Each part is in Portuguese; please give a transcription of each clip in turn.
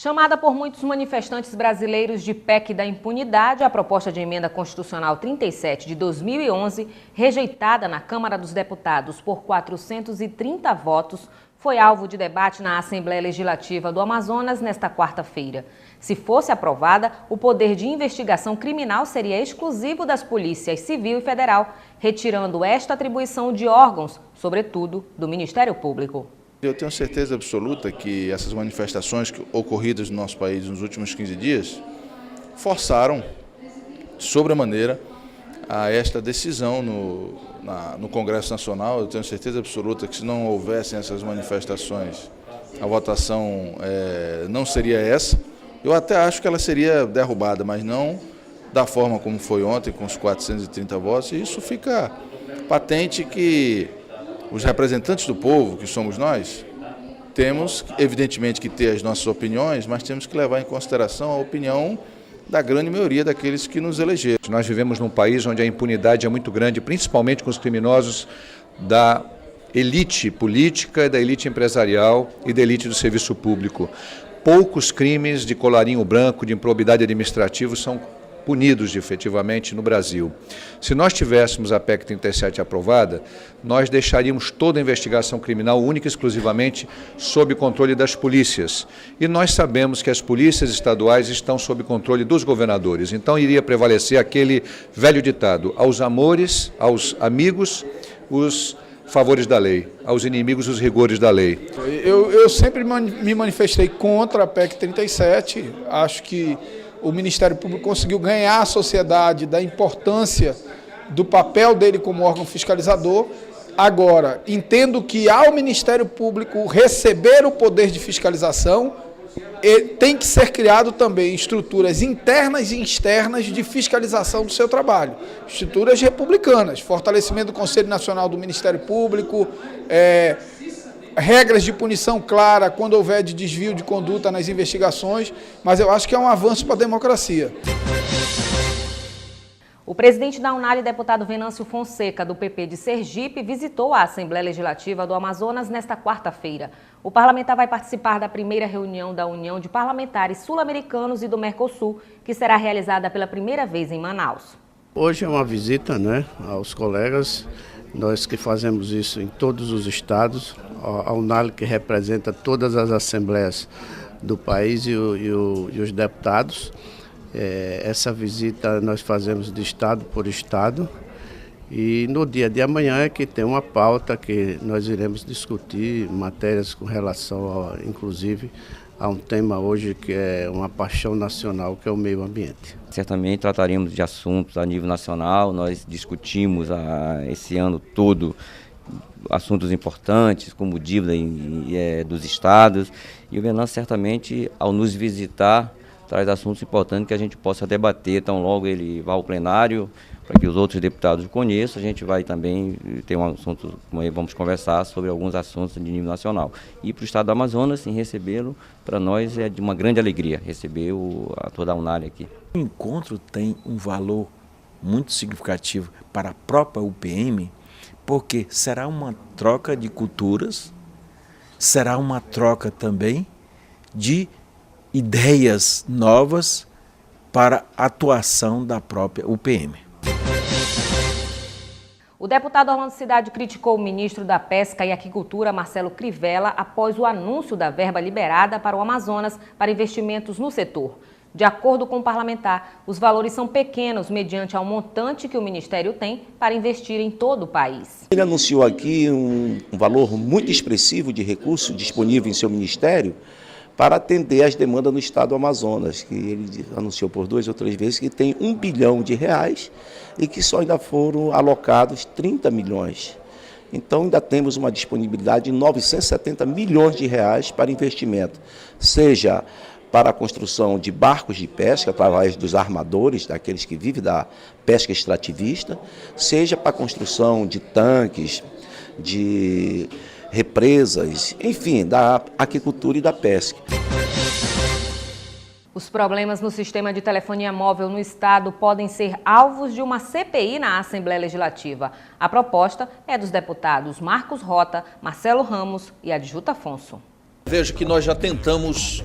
Chamada por muitos manifestantes brasileiros de PEC da impunidade, a proposta de emenda constitucional 37 de 2011, rejeitada na Câmara dos Deputados por 430 votos, foi alvo de debate na Assembleia Legislativa do Amazonas nesta quarta-feira. Se fosse aprovada, o poder de investigação criminal seria exclusivo das polícias civil e federal, retirando esta atribuição de órgãos, sobretudo do Ministério Público. Eu tenho certeza absoluta que essas manifestações ocorridas no nosso país nos últimos 15 dias forçaram, sobremaneira, a esta decisão no Congresso Nacional. Eu tenho certeza absoluta que se não houvessem essas manifestações, a votação não seria essa. Eu até acho que ela seria derrubada, mas não da forma como foi ontem, com os 430 votos. E isso fica patente que os representantes do povo, que somos nós, temos, evidentemente, que ter as nossas opiniões, mas temos que levar em consideração a opinião da grande maioria daqueles que nos elegeram. Nós vivemos num país onde a impunidade é muito grande, principalmente com os criminosos da elite política, da elite empresarial e da elite do serviço público. Poucos crimes de colarinho branco, de improbidade administrativa, são punidos efetivamente no Brasil. Se nós tivéssemos a PEC 37 aprovada, nós deixaríamos toda a investigação criminal única e exclusivamente sob controle das polícias. E nós sabemos que as polícias estaduais estão sob controle dos governadores. Então iria prevalecer aquele velho ditado: aos amores, aos amigos, os favores da lei, aos inimigos, os rigores da lei. Eu sempre me manifestei contra a PEC 37, acho que o Ministério Público conseguiu ganhar a sociedade da importância do papel dele como órgão fiscalizador. Agora, entendo que ao Ministério Público receber o poder de fiscalização, tem que ser criado também estruturas internas e externas de fiscalização do seu trabalho. Estruturas republicanas, fortalecimento do Conselho Nacional do Ministério Público, regras de punição clara quando houver de desvio de conduta nas investigações, mas eu acho que é um avanço para a democracia. O presidente da Unali, deputado Venâncio Fonseca, do PP de Sergipe, visitou a Assembleia Legislativa do Amazonas nesta quarta-feira. O parlamentar vai participar da primeira reunião da União de Parlamentares Sul-Americanos e do Mercosul, que será realizada pela primeira vez em Manaus. Hoje é uma visita, aos colegas, nós que fazemos isso em todos os estados, a Unali que representa todas as assembleias do país e os deputados. Essa visita nós fazemos de estado por estado e no dia de amanhã é que tem uma pauta que nós iremos discutir matérias com relação, inclusive, a um tema hoje que é uma paixão nacional, que é o meio ambiente. Certamente trataremos de assuntos a nível nacional, nós discutimos esse ano todo assuntos importantes, como dívida dos estados, e o Venâncio certamente, ao nos visitar, traz assuntos importantes que a gente possa debater, tão logo ele vá ao plenário, para que os outros deputados o conheçam. A gente vai também ter um assunto, vamos conversar sobre alguns assuntos de nível nacional. E para o estado do Amazonas, em recebê-lo, para nós é de uma grande alegria receber toda a Unali aqui. O encontro tem um valor muito significativo para a própria UPM, porque será uma troca de culturas, será uma troca também de ideias novas para a atuação da própria UPM. O deputado Orlando Cidade criticou o ministro da Pesca e Aquicultura, Marcelo Crivella, após o anúncio da verba liberada para o Amazonas para investimentos no setor. De acordo com o parlamentar, os valores são pequenos mediante ao montante que o Ministério tem para investir em todo o país. Ele anunciou aqui um valor muito expressivo de recursos disponível em seu Ministério para atender às demandas no estado do Amazonas, que ele anunciou por 2 ou 3 vezes que tem R$1 bilhão e que só ainda foram alocados 30 milhões. Então ainda temos uma disponibilidade de R$970 milhões para investimento, seja para a construção de barcos de pesca, através dos armadores, daqueles que vivem da pesca extrativista, seja para a construção de tanques, de represas, enfim, da aquicultura e da pesca. Os problemas no sistema de telefonia móvel no estado podem ser alvos de uma CPI na Assembleia Legislativa. A proposta é dos deputados Marcos Rota, Marcelo Ramos e Adjuta Afonso. Veja que nós já tentamos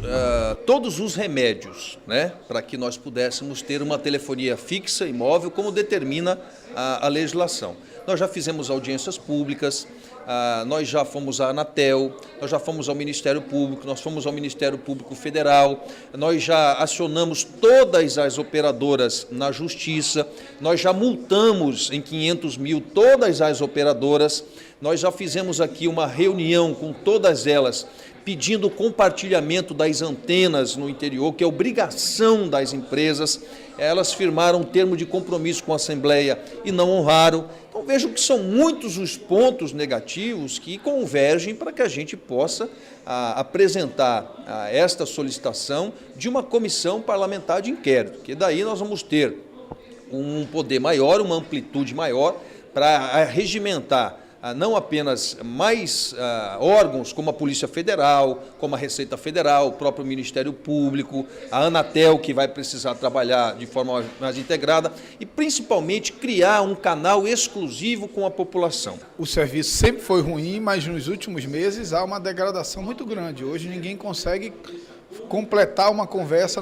todos os remédios, né, para que nós pudéssemos ter uma telefonia fixa e móvel, como determina a legislação. Nós já fizemos audiências públicas, nós já fomos à Anatel, nós já fomos ao Ministério Público, nós fomos ao Ministério Público Federal, nós já acionamos todas as operadoras na Justiça, nós já multamos em 500 mil todas as operadoras, nós já fizemos aqui uma reunião com todas elas, pedindo compartilhamento das antenas no interior, que é obrigação das empresas. Elas firmaram um termo de compromisso com a Assembleia e não honraram. Então vejo que são muitos os pontos negativos que convergem para que a gente possa apresentar esta solicitação de uma comissão parlamentar de inquérito, que daí nós vamos ter um poder maior, uma amplitude maior para regimentar não apenas mais órgãos como a Polícia Federal, como a Receita Federal, o próprio Ministério Público, a Anatel, que vai precisar trabalhar de forma mais integrada, e principalmente criar um canal exclusivo com a população. O serviço sempre foi ruim, mas nos últimos meses há uma degradação muito grande. Hoje ninguém consegue completar uma conversa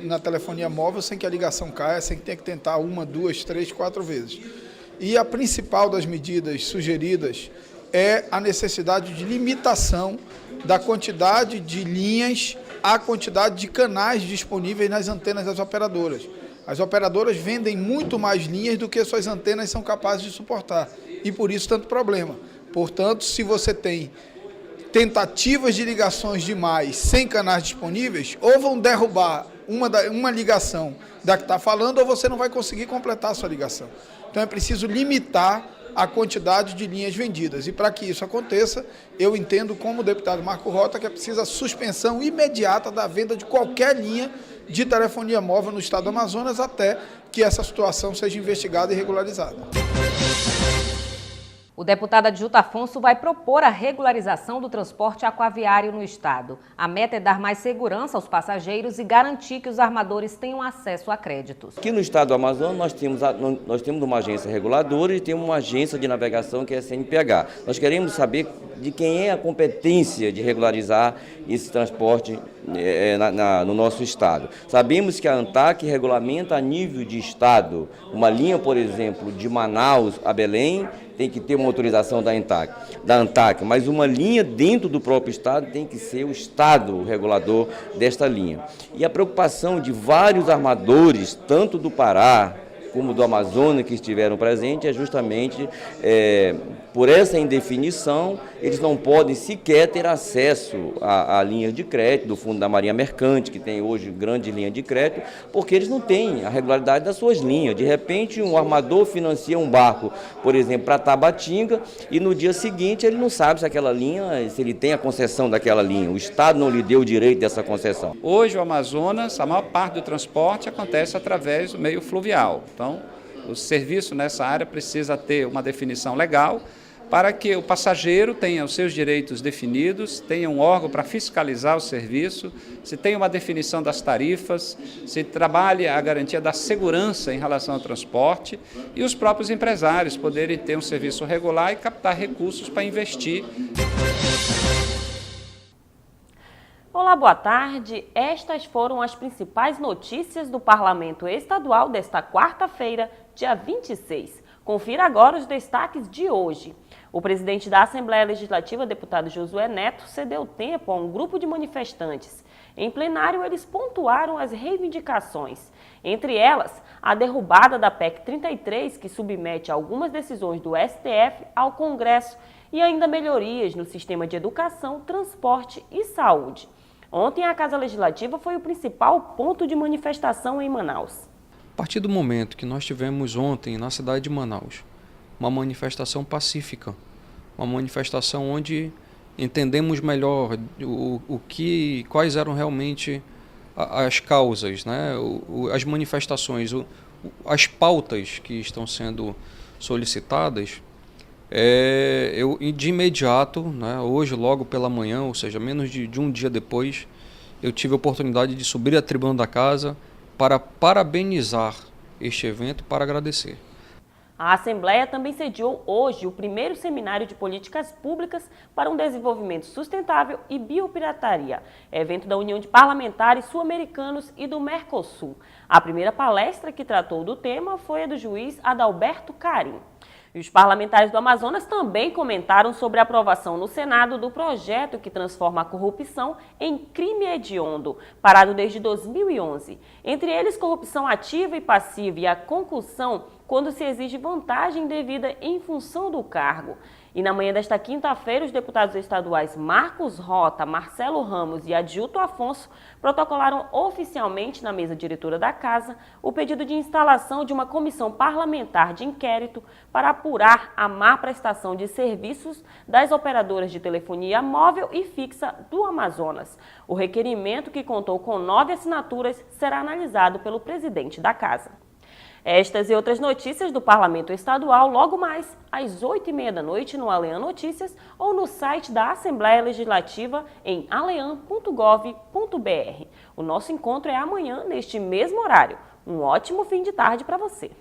na telefonia móvel sem que a ligação caia, sem que tenha que tentar 1, 2, 3, 4 vezes. E a principal das medidas sugeridas é a necessidade de limitação da quantidade de linhas à quantidade de canais disponíveis nas antenas das operadoras. As operadoras vendem muito mais linhas do que suas antenas são capazes de suportar, e por isso tanto problema. Portanto, se você tem tentativas de ligações demais sem canais disponíveis, ou vão derrubar uma ligação da que está falando, ou você não vai conseguir completar a sua ligação. Então é preciso limitar a quantidade de linhas vendidas. E para que isso aconteça, eu entendo como o deputado Marco Rota que é preciso a suspensão imediata da venda de qualquer linha de telefonia móvel no estado do Amazonas até que essa situação seja investigada e regularizada. O deputado Adjuto Afonso vai propor a regularização do transporte aquaviário no estado. A meta é dar mais segurança aos passageiros e garantir que os armadores tenham acesso a créditos. Aqui no estado do Amazonas nós temos uma agência reguladora e temos uma agência de navegação que é a CNPH. Nós queremos saber de quem é a competência de regularizar esse transporte no nosso estado. Sabemos que a ANTAC regulamenta a nível de estado. Uma linha, por exemplo, de Manaus a Belém, tem que ter uma autorização da ANTAC, mas uma linha dentro do próprio estado tem que ser o estado o regulador desta linha. E a preocupação de vários armadores, tanto do Pará como do Amazonas, que estiveram presentes, é justamente por essa indefinição, eles não podem sequer ter acesso a linhas de crédito do Fundo da Marinha Mercante, que tem hoje grande linha de crédito, porque eles não têm a regularidade das suas linhas. De repente, um armador financia um barco, por exemplo, para Tabatinga, e no dia seguinte ele não sabe se aquela linha, se ele tem a concessão daquela linha. O Estado não lhe deu o direito dessa concessão. Hoje, o Amazonas, a maior parte do transporte acontece através do meio fluvial. Então, o serviço nessa área precisa ter uma definição legal para que o passageiro tenha os seus direitos definidos, tenha um órgão para fiscalizar o serviço, se tenha uma definição das tarifas, se trabalhe a garantia da segurança em relação ao transporte e os próprios empresários poderem ter um serviço regular e captar recursos para investir. Olá, boa tarde. Estas foram as principais notícias do Parlamento Estadual desta quarta-feira, dia 26. Confira agora os destaques de hoje. O presidente da Assembleia Legislativa, deputado Josué Neto, cedeu tempo a um grupo de manifestantes. Em plenário, eles pontuaram as reivindicações. Entre elas, a derrubada da PEC 33, que submete algumas decisões do STF ao Congresso, e ainda melhorias no sistema de educação, transporte e saúde. Ontem, a Casa Legislativa foi o principal ponto de manifestação em Manaus. A partir do momento que nós tivemos ontem na cidade de Manaus uma manifestação pacífica, uma manifestação onde entendemos melhor quais eram realmente as causas, né? As manifestações, as pautas que estão sendo solicitadas, eu de imediato, né, hoje logo pela manhã, ou seja, menos de um dia depois, eu tive a oportunidade de subir à tribuna da casa para parabenizar este evento, para agradecer. A Assembleia também sediou hoje o primeiro seminário de políticas públicas para um desenvolvimento sustentável e biopirataria, evento da União de Parlamentares Sul-Americanos e do Mercosul. A primeira palestra que tratou do tema foi a do juiz Adalberto Carim. E os parlamentares do Amazonas também comentaram sobre a aprovação no Senado do projeto que transforma a corrupção em crime hediondo, parado desde 2011. Entre eles, corrupção ativa e passiva e a concussão quando se exige vantagem devida em função do cargo. E na manhã desta quinta-feira, os deputados estaduais Marcos Rota, Marcelo Ramos e Adilto Afonso protocolaram oficialmente na mesa diretora da Casa o pedido de instalação de uma comissão parlamentar de inquérito para apurar a má prestação de serviços das operadoras de telefonia móvel e fixa do Amazonas. O requerimento, que contou com 9 assinaturas, será analisado pelo presidente da Casa. Estas e outras notícias do Parlamento Estadual logo mais às 8h30 da noite no Alean Notícias ou no site da Assembleia Legislativa em alean.gov.br. O nosso encontro é amanhã neste mesmo horário. Um ótimo fim de tarde para você.